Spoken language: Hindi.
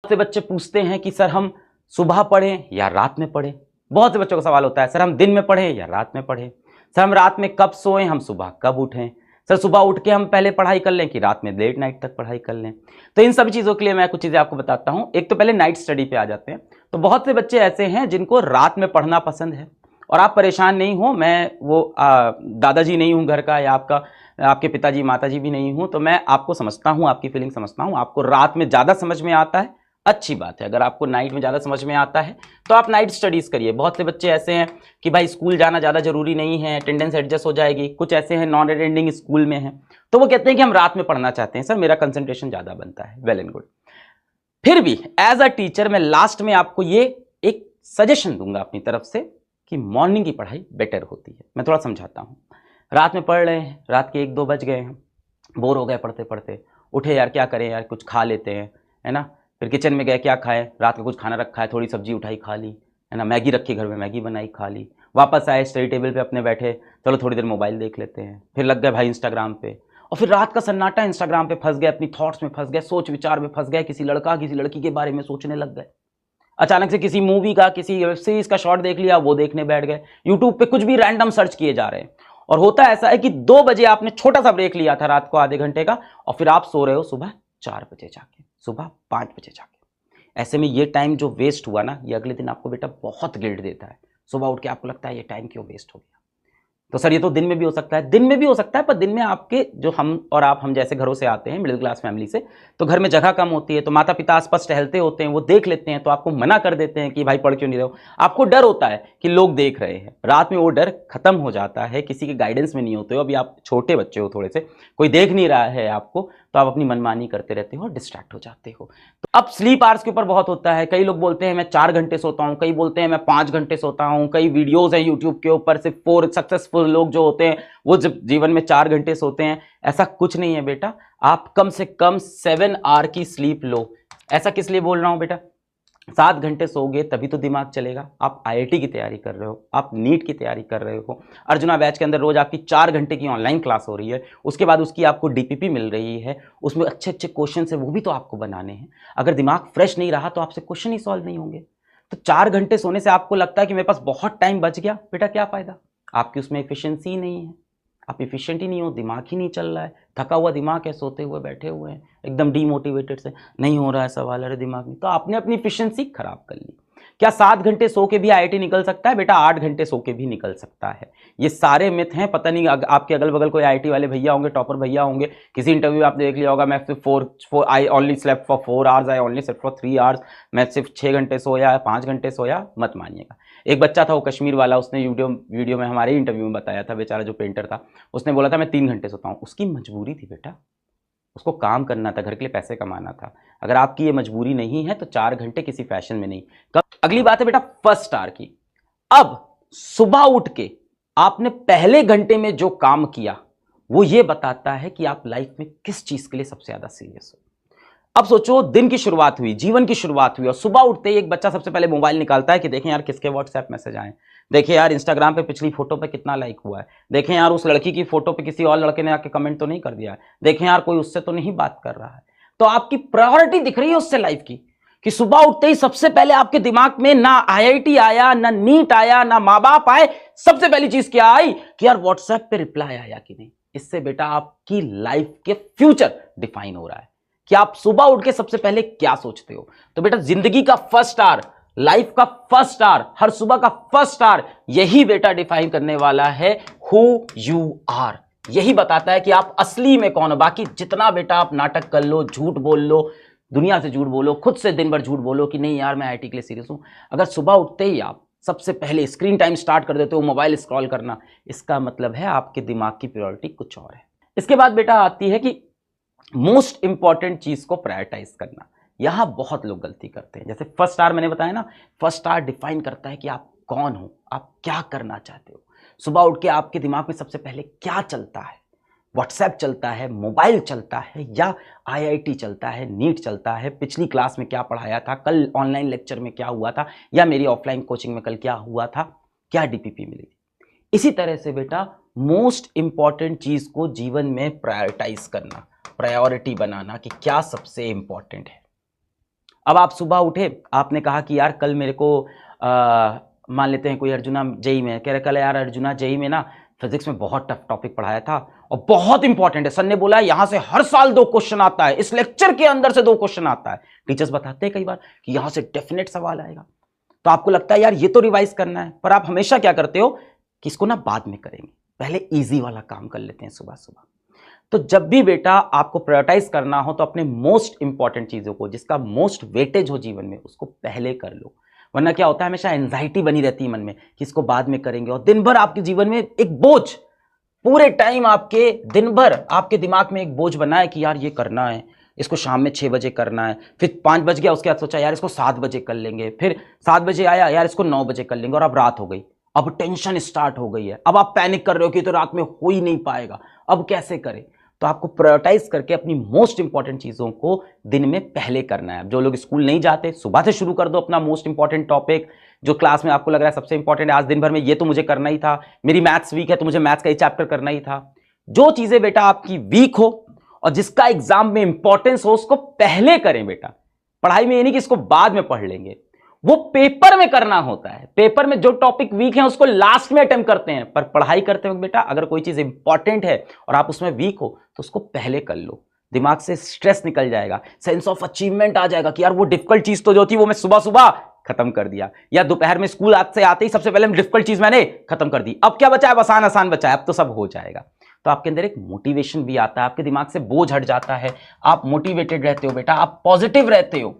बहुत से बच्चे पूछते हैं कि सर हम सुबह पढ़ें या रात में पढ़ें। बहुत से बच्चों का सवाल होता है सर हम दिन में पढ़ें या रात में पढ़ें, सर हम रात में कब सोएं, हम सुबह कब उठें, सर सुबह उठ के हम पहले पढ़ाई कर लें कि रात में लेट नाइट तक पढ़ाई कर लें। तो इन सभी चीज़ों के लिए मैं कुछ चीज़ें आपको बताता हूं। एक तो पहले नाइट स्टडी पे आ जाते हैं। तो बहुत से बच्चे ऐसे हैं जिनको रात में पढ़ना पसंद है, और आप परेशान नहीं हो, मैं वो दादाजी नहीं हूँ घर का, या आपके पिताजी माताजी भी नहीं हूँ, तो मैं आपको समझता हूँ, आपकी फीलिंग समझता हूँ। आपको रात में ज़्यादा समझ में आता है, अच्छी बात है। अगर आपको नाइट में ज़्यादा समझ में आता है तो आप नाइट स्टडीज़ करिए। बहुत से बच्चे ऐसे हैं कि भाई स्कूल जाना ज़्यादा जरूरी नहीं है, अटेंडेंस एडजस्ट हो जाएगी। कुछ ऐसे हैं नॉन अटेंडिंग स्कूल में हैं, तो वो कहते हैं कि हम रात में पढ़ना चाहते हैं, सर मेरा कंसंट्रेशन ज़्यादा बनता है। Well and good. फिर भी एज अ टीचर मैं लास्ट में आपको ये एक सजेशन दूंगा अपनी तरफ से कि मॉर्निंग की पढ़ाई बेटर होती है। मैं थोड़ा समझाता हूँ। रात में पढ़ रहे हैं, रात के 1-2 बज गए हैं, बोर हो गए पढ़ते पढ़ते, उठे यार क्या करें यार, कुछ खा लेते हैं, है ना। फिर किचन में गए, क्या खाएं, रात का कुछ खाना रखा है, थोड़ी सब्जी उठाई खा ली, है ना, मैगी रखी घर में, मैगी बनाई खा ली। वापस आए स्टडी टेबल पे अपने बैठे, चलो थोड़ी देर मोबाइल देख लेते हैं, फिर लग गए भाई इंस्टाग्राम पे, और फिर रात का सन्नाटा, इंस्टाग्राम पे फंस गए, अपनी थॉट्स में फंस गए, सोच विचार में फंस गए, किसी लड़का किसी लड़की के बारे में सोचने लग गए। अचानक से किसी मूवी का, किसी वेब सीरीज का शॉर्ट देख लिया, वो देखने बैठ गए। यूट्यूब पे कुछ भी रैंडम सर्च किए जा रहे हैं। और होता ऐसा है कि 2 बजे आपने छोटा सा ब्रेक लिया था रात को आधे घंटे का, और फिर आप सो रहे हो सुबह 4 बजे जाके, सुबह 5 बजे जाके। ऐसे में ये टाइम जो वेस्ट हुआ ना, ये अगले दिन आपको बेटा बहुत गिल्ट देता है। सुबह उठ के आपको लगता है ये टाइम क्यों वेस्ट हो गया। तो सर ये तो दिन में भी हो सकता है, दिन में भी हो सकता है, पर दिन में आपके जो हम और आप, हम जैसे घरों से आते हैं, मिडिल क्लास फैमिली से, तो घर में जगह कम होती है, तो माता पिता आसपास टहलते होते हैं, वो देख लेते हैं, तो आपको मना कर देते हैं कि भाई पढ़ क्यों नहीं रहे हो। आपको डर होता है कि लोग देख रहे हैं। रात में वो डर खत्म हो जाता है, किसी के गाइडेंस में नहीं होते हो। अभी आप छोटे बच्चे हो, थोड़े से कोई देख नहीं रहा है आपको, तो आप अपनी मनमानी करते रहते हो और डिस्ट्रैक्ट हो जाते हो। तो अब स्लीप आवर्स के ऊपर बहुत होता है। कई लोग बोलते हैं मैं 4 घंटे सोता हूं, कई बोलते हैं मैं 5 घंटे सोता हूं। कई वीडियोस हैं यूट्यूब के ऊपर, सिर्फ 4 सक्सेसफुल लोग जो होते हैं वो जब जीवन में 4 घंटे सोते हैं। ऐसा कुछ नहीं है बेटा, आप कम से कम 7 आवर की स्लीप लो। ऐसा किस लिए बोल रहा हूं बेटा, 7 घंटे सोओगे तभी तो दिमाग चलेगा। आप आईआईटी की तैयारी कर रहे हो, आप नीट की तैयारी कर रहे हो, अर्जुना बैच के अंदर रोज आपकी 4 घंटे की ऑनलाइन क्लास हो रही है, उसके बाद उसकी आपको डीपीपी मिल रही है, उसमें अच्छे अच्छे क्वेश्चन है, वो भी तो आपको बनाने हैं। अगर दिमाग फ्रेश नहीं रहा तो आपसे क्वेश्चन ही सॉल्व नहीं होंगे। तो 4 घंटे सोने से आपको लगता है कि मेरे पास बहुत टाइम बच गया, बेटा क्या फायदा, आपकी उसमें एफिशिएंसी नहीं है, आप एफिशिएंट ही नहीं हो, दिमाग ही नहीं चल रहा है, थका हुआ दिमाग है, सोते हुए बैठे हुए हैं, एकदम डीमोटिवेटेड से, नहीं हो रहा है सवाल, अरे दिमाग में, तो आपने अपनी एफिशिएंसी खराब कर ली। क्या 7 घंटे सो के भी आईआईटी निकल सकता है बेटा? 8 घंटे सो के भी निकल सकता है। ये सारे मिथ हैं। पता नहीं आपके अगल बगल कोई आईआईटी वाले भैया होंगे, टॉपर भैया होंगे, किसी इंटरव्यू आपने देख लिया होगा, मैं सिर्फ 4 I only slept for 4 hours, I only slept for 3 hours, मैं सिर्फ 6 घंटे सोया, 5 घंटे सोया। मत मानिएगा। एक बच्चा था वो कश्मीर वाला, उसने वीडियो में हमारे इंटरव्यू में बताया था, बेचारा जो पेंटर था, उसने बोला था मैं 3 घंटे सोता हूँ। उसकी मजबूरी थी बेटा, उसको काम करना था, घर के लिए पैसे कमाना था। अगर आपकी ये मजबूरी नहीं है तो 4 घंटे किसी फैशन में नहीं। अगली बात है बेटा फर्स्ट आवर की। अब सुबह उठ के आपने पहले घंटे में जो काम किया वो ये बताता है कि आप लाइफ में किस चीज के लिए सबसे ज्यादा सीरियस हो। अब सोचो, दिन की शुरुआत हुई, जीवन की शुरुआत हुई, और सुबह उठते ही एक बच्चा सबसे पहले मोबाइल निकालता है कि देखें यार किसके व्हाट्सएप मैसेज आए, देखें यार इंस्टाग्राम पे पिछली फोटो पे कितना लाइक हुआ है, देखें यार उस लड़की की फोटो पे किसी और लड़के ने आके कमेंट तो नहीं कर दिया है, देखें यार कोई उससे तो नहीं बात कर रहा है। तो आपकी प्रायोरिटी दिख रही है उससे लाइफ की, कि सुबह उठते ही सबसे पहले आपके दिमाग में ना आईआईटी आया, ना नीट आया, ना माँ बाप आए, सबसे पहली चीज क्या आई कि यार व्हाट्सएप पे रिप्लाई आया कि नहीं। इससे बेटा आपकी लाइफ के फ्यूचर डिफाइन हो रहा है कि आप सुबह उठ के सबसे पहले क्या सोचते हो। तो बेटा जिंदगी का फर्स्ट आवर, लाइफ का फर्स्ट आवर, हर सुबह का फर्स्ट आवर, यही बेटा डिफाइन करने वाला है हु यू आर। यही बताता है कि आप असली में कौन हो। बाकी जितना बेटा आप नाटक कर लो, झूठ बोल लो, दुनिया से झूठ बोलो, खुद से दिन भर झूठ बोलो कि नहीं यार मैं आईआईटी के लिए सीरियस हूं, अगर सुबह उठते ही आप सबसे पहले स्क्रीन टाइम स्टार्ट कर देते हो मोबाइल स्क्रॉल करना, इसका मतलब है आपके दिमाग की प्रायोरिटी कुछ और है। इसके बाद बेटा आती है कि मोस्ट इंपॉर्टेंट चीज को प्रायोरिटाइज करना। यहां बहुत लोग गलती करते हैं। जैसे फर्स्ट आवर मैंने बताया ना, फर्स्ट आवर डिफाइन करता है कि आप कौन हो, आप क्या करना चाहते हो। सुबह उठ के आपके दिमाग में सबसे पहले क्या चलता है, व्हाट्सएप चलता है, मोबाइल चलता है, या आईआईटी चलता है, नीट चलता है, पिछली क्लास में क्या पढ़ाया था, कल ऑनलाइन लेक्चर में क्या हुआ था, या मेरी ऑफलाइन कोचिंग में कल क्या हुआ था, क्या डीपीपी मिली थी। इसी तरह से बेटा मोस्ट इंपॉर्टेंट चीज को जीवन में प्रायोरिटाइज करना, प्रायोरिटी बनाना कि क्या सबसे इंपॉर्टेंट है। अब आप सुबह उठे, आपने कहा कि यार कल मेरे को मान लेते हैं कोई अर्जुना जेई में कह रहे कल यार अर्जुना जेई में ना फिजिक्स में बहुत टफ टॉपिक पढ़ाया था और बहुत इंपॉर्टेंट है, सर ने बोला यहां से हर साल 2 क्वेश्चन आता है, इस लेक्चर के अंदर से 2 क्वेश्चन आता है। टीचर्स बताते हैं कई बार कि यहां से डेफिनेट सवाल आएगा, तो आपको लगता है यार ये तो रिवाइज करना है, पर आप हमेशा क्या करते हो कि इसको ना बाद में करेंगे, पहले इजी वाला काम कर लेते हैं सुबह सुबह। तो जब भी बेटा आपको प्रायोरिटाइज करना हो तो अपने मोस्ट इंपॉर्टेंट चीजों को, जिसका मोस्ट वेटेज हो जीवन में, उसको पहले कर लो। वरना क्या होता है, हमेशा एंजाइटी बनी रहती है मन में कि इसको बाद में करेंगे, और दिन भर आपके जीवन में एक बोझ, पूरे टाइम आपके दिन भर आपके दिमाग में एक बोझ बना है कि यार ये करना है, इसको शाम में 6 बजे करना है, फिर 5 बज गया, उसके बाद सोचा यार इसको 7 बजे कर लेंगे, फिर 7 बजे आया यार इसको 9 बजे कर लेंगे, और अब रात हो गई, अब टेंशन स्टार्ट हो गई है, अब आप पैनिक कर रहे हो कि तो रात में हो ही नहीं पाएगा, अब कैसे करें। तो आपको प्रायोरिटाइज करके अपनी मोस्ट इंपॉर्टेंट चीजों को दिन में पहले करना है। जो लोग स्कूल नहीं जाते, सुबह से शुरू कर दो अपना मोस्ट इंपॉर्टेंट टॉपिक, जो क्लास में आपको लग रहा है सबसे इंपॉर्टेंट है, आज दिन भर में ये तो मुझे करना ही था, मेरी मैथ्स वीक है तो मुझे मैथ्स का ही चैप्टर करना ही था। जो चीजें बेटा आपकी वीक हो और जिसका एग्जाम में इंपॉर्टेंस हो, उसको पहले करें बेटा। पढ़ाई में ये नहीं कि इसको बाद में पढ़ लेंगे, वो पेपर में करना होता है। पेपर में जो टॉपिक वीक है उसको लास्ट में अटेम्प्ट करते हैं, पर पढ़ाई करते वक्त बेटा अगर कोई चीज इंपॉर्टेंट है और आप उसमें वीक हो तो उसको पहले कर लो, दिमाग से स्ट्रेस निकल जाएगा, सेंस ऑफ अचीवमेंट आ जाएगा कि यार वो डिफिकल्ट चीज तो जो थी वो मैं सुबह सुबह खत्म कर दिया, या दोपहर में स्कूल से आते ही सबसे पहले डिफिकल्ट चीज मैंने खत्म कर दी, अब क्या बचा है, आसान आसान बचा है, अब तो सब हो जाएगा। तो आपके अंदर एक मोटिवेशन भी आता है, आपके दिमाग से बोझ हट जाता है, आप मोटिवेटेड रहते हो बेटा, आप पॉजिटिव रहते हो।